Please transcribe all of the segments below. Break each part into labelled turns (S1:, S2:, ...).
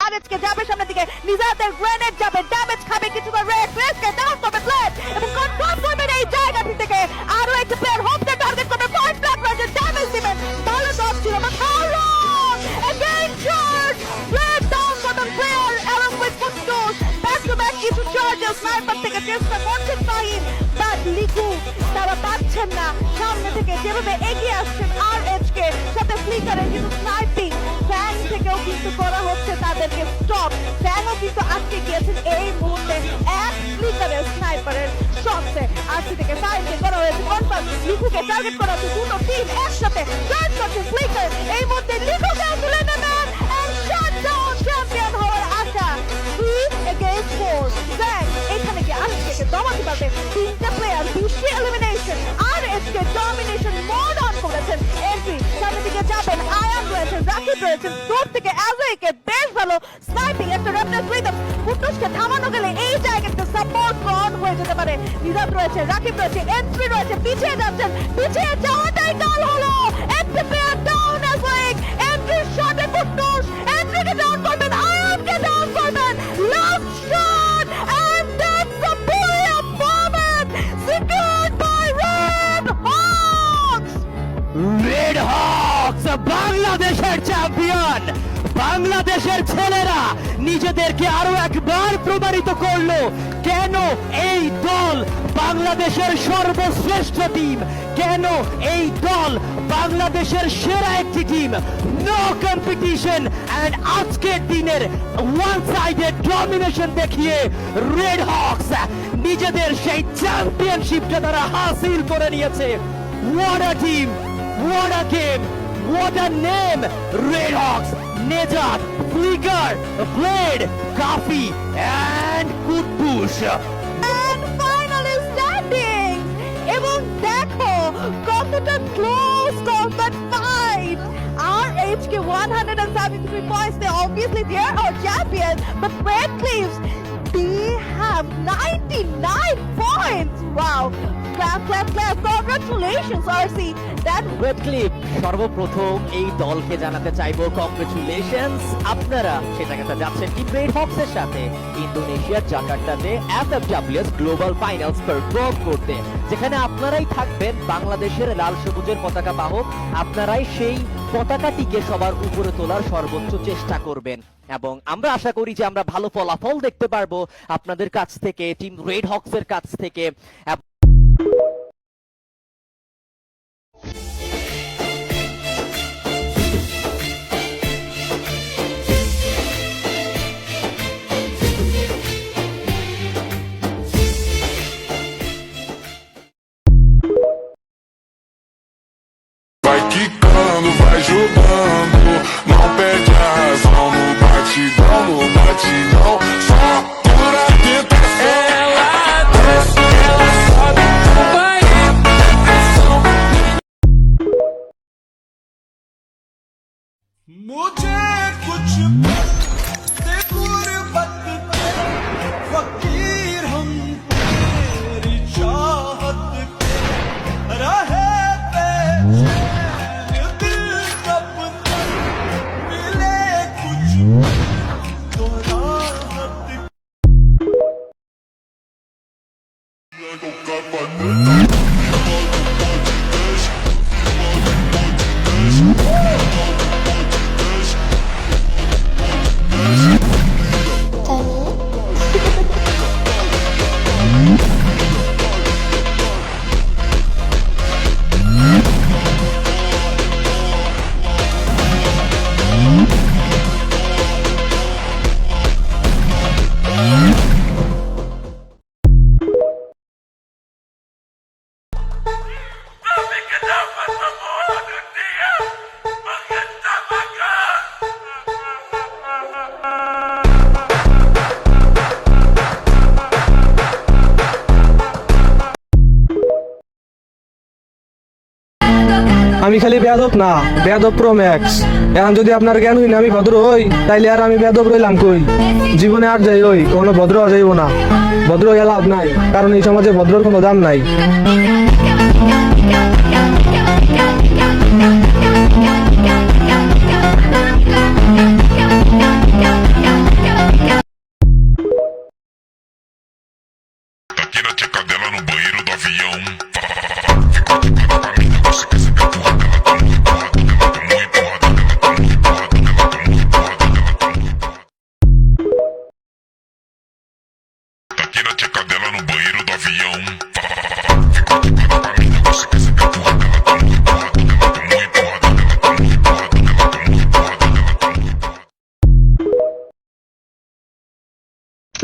S1: আরেজকে যাবে সামনের দিকে, নিজাতের গ্রেনেড যাবে, ড্যামেজ খাবে কিছুটা, রেড প্লেসকে ডাউন করবে প্লেস এবং কন্ট্রোল করবেন এই জায়গাটি থেকে। আরো একটা প্লেয়ার হোপকে টার্গেট করবে, পয়েন্ট ব্ল্যাক রয়েছে, ড্যামেজ দিবেন, ভালো ডট ছিল but how long again charge blade down button player along with footsteps back to back কিছু চার্জেস স্নাইপার থেকে চেষ্টা করছেন ফাহিম বাট লিকু তারা পাচ্ছেন না সামনে থেকে যেভাবে এগিয়ে আসছেন আরএইচ কে সাথে ফ্লিকারের কিন্তু স্নাইপিং ফ্যাং থেকেও কিন্তু করা হচ্ছে তাদেরকে স্টপ। ফ্যাংও কিন্তু আটকে গিয়েছেন এই মুহূর্তে এক ফ্লিকারের স্নাইপারের শটসে। আরসি থেকে ফাহিমকে করা হয়েছে কনফার্ম, লিকুকে টার্গেট করা হচ্ছে, দুটো টিম একসাথে চার্জ করছে ফ্লিকার এই মুহূর্তে লিকুকে তুলে নেবেন এন্ড শাট ডাউন চ্যাম্পিয়ন হওয়ার আশা 3 against 4। ফ্যাং এখানে কি আরএইচকে দমাতে পারবে? তিনটা player 20 elimination, RHK domination mode on করেছেন। এন্ট্রি সামনে দিকে যাবেন, আয়ান রয়েছে, রাকিব রয়েছে, দূর থেকে অ্যাজয়কে বেশ ভালো স্নাইপিং একটা র্যাপটার রিদম ফুটুসকে থামানো গেলে এই জায়গাটা সাপোর্ট অন হয়ে যেতে পারে। নিজাত রয়েছে, রাকিব রয়েছে, এন্ট্রি রয়েছে, পিছিয়ে যাচ্ছেন, পিছিয়ে যাওয়াটাই কাল হলো। একটা প্লেয়ার ডাউন অ্যাজয়, এন্ট্রি শটে ফুটুস এন্ট্রিকে ডাউন করবেন, আয়ানকে ডাউন করবেন, last shot and that's a brilliant moment secured by Red Hawks.
S2: Red Hawks বাংলাদেশের চ্যাম্পিয়ন। বাংলাদেশের ছেলেরা নিজেদেরকে আরো একবার প্রমাণিত করলো কেন এই দল বাংলাদেশের সর্বশ্রেষ্ঠ টিম, কেন এই দল বাংলাদেশের সেরা একটি টিম। নো কম্পিটিশন এন্ড আজকের দিনের ওয়ান সাইডেড ডমিনেশন দেখিয়ে রেড হকস নিজেদের সেই চ্যাম্পিয়নশিপটা তারা হাসিল করে নিয়েছে। What a team! What a game! What a name! Red Hawks, Nejat, Flicker, Blade, Kafi, and Kutbush.
S1: And finally standing! এবং দেখো কতটা close combat fight. RH ke 173 points. Obviously they are our champions, but Red Cliffs, they have 99 points. Wow! Clap, clap, clap! Congrats! Congratulations, RC. That
S2: red clip, সর্বপ্রথম এই দলকে জানাতে চাইবো congratulations. আপনারা সেটাকে যাচ্ছেন টিম রেড হকস এর সাথে ইন্দোনেশিয়ার জাকার্তাতে FFWS গ্লোবাল ফাইনালস পারফর্ম করতে, যেখানে আপনারাই থাকবেন বাংলাদেশের লাল সবুজের পতাকা বাহক। আপনারাই সেই পতাকাটিকে সবার উপরে তোলার সর্বোচ্চ চেষ্টা করবেন এবং আমরা আশা করি যে আমরা ভালো ফলাফল দেখতে পারবো আপনাদের কাছ থেকে, টিম রেড হকস এর কাছ থেকে।
S3: Vai quicando, vai jogando, não perde a razão no batidão, só pura tentação. Ela desce, ela sobe, vai pressão. मुझे कुछ से गुर्बत पे फकीर हम तेरी चाहत के रहे दिल कब तक मिले कुछ तो राहत
S4: আমি খালি বেয়াদব না, বেয়াদব প্রো ম্যাক্স। এখন যদি আপনার জ্ঞান হই না আমি ভদ্র হই, তাইলে আর আমি বেয়াদব রইলাম কই? জীবনে আর যাই হই, কোনো ভদ্র হওয়া যাইব না। ভদ্র হয়ে লাভ নাই, কারণ এই সমাজে ভদ্রর কোনো দাম নাই।
S3: Aqui na tia cadela no banheiro do avião. Ficou de cara pra mim, você quer saber a porra dela? Tomou empurrada, ela tomou empurrada, ela tomou empurrada, ela tomou empurrada, ela tomou empurrada. Aqui na tia cadela no banheiro do avião. Ficou de cara pra mim, você quer saber a porra dela? Tomou empurrada, ela tomou empurrada, ela tomou empurrada, ela tomou empurrada, ela tomou empurrada.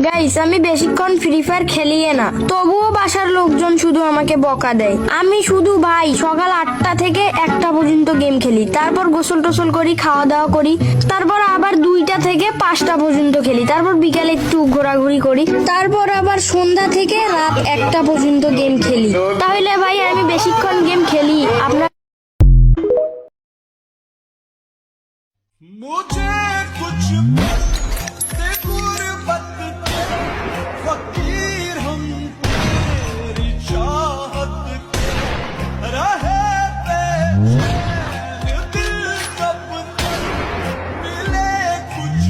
S5: Guys, আমি বেশিক্ষণ free fire খেলিয়ে না, তবুও বাসার লোকজন শুধু আমাকে বকা দেয়। আমি শুধু ভাই সকাল 8টা থেকে 1টা পর্যন্ত গেম খেলি, তারপর গোসল টোসল করি, খাওয়া দাওয়া করি, তারপর আবার 2টা থেকে 5টা পর্যন্ত খেলি, তারপর বিকালে একটু ঘোরাঘুরি করি, তারপর আবার সন্ধ্যা থেকে রাত 1টা পর্যন্ত গেম খেলি। তাহলে ভাই আমি বেশিক্ষণ গেম খেলি আপনার
S3: मुझे कुछ से गुर्बत पे फकीर हम तेरी चाहत के रहे दिल कब तक मिले कुछ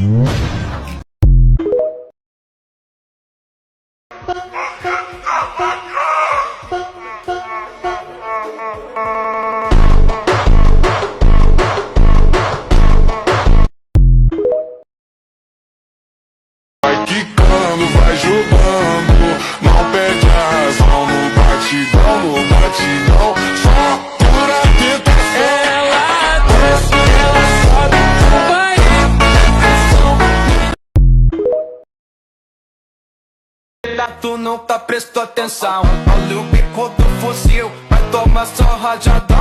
S3: Vai quicando, vai jogando, não perde a razão no batidão, só pura tentação. Ela desce, ela sobe, vai pressão.
S6: Tu não tá prestando atenção. Olha o bico do fuzil, vai tomar só rajada.